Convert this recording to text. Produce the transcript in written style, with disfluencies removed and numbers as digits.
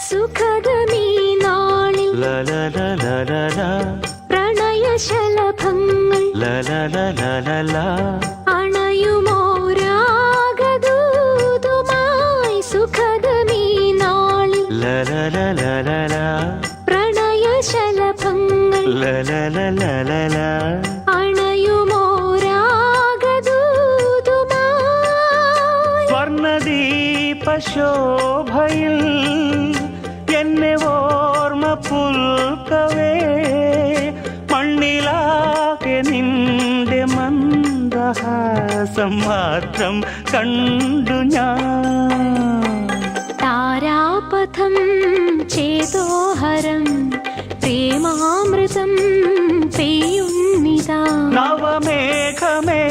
സുഖദമീ നാളിൽ പ്രണയശലഭങ്ങൾ അണയുമോരാഗദൂതുമായി സുഖദമീ നാളിൽ പ്രണയശലഭങ്ങൾ അണയുമോരാഗദൂതുമായി സ്വർണദീപശോഭയിൽ എന്നെ ഓർമ്മ പുൽക്കവേ മണ്ണിലാകെ നിന്റെ മന്ദഹാസം മാത്രം കണ്ടു ഞാൻ. താരാപഥം ചേതോഹരം പ്രേമാമൃതം പെയ്യുന്നിതാ നവമേഘമേ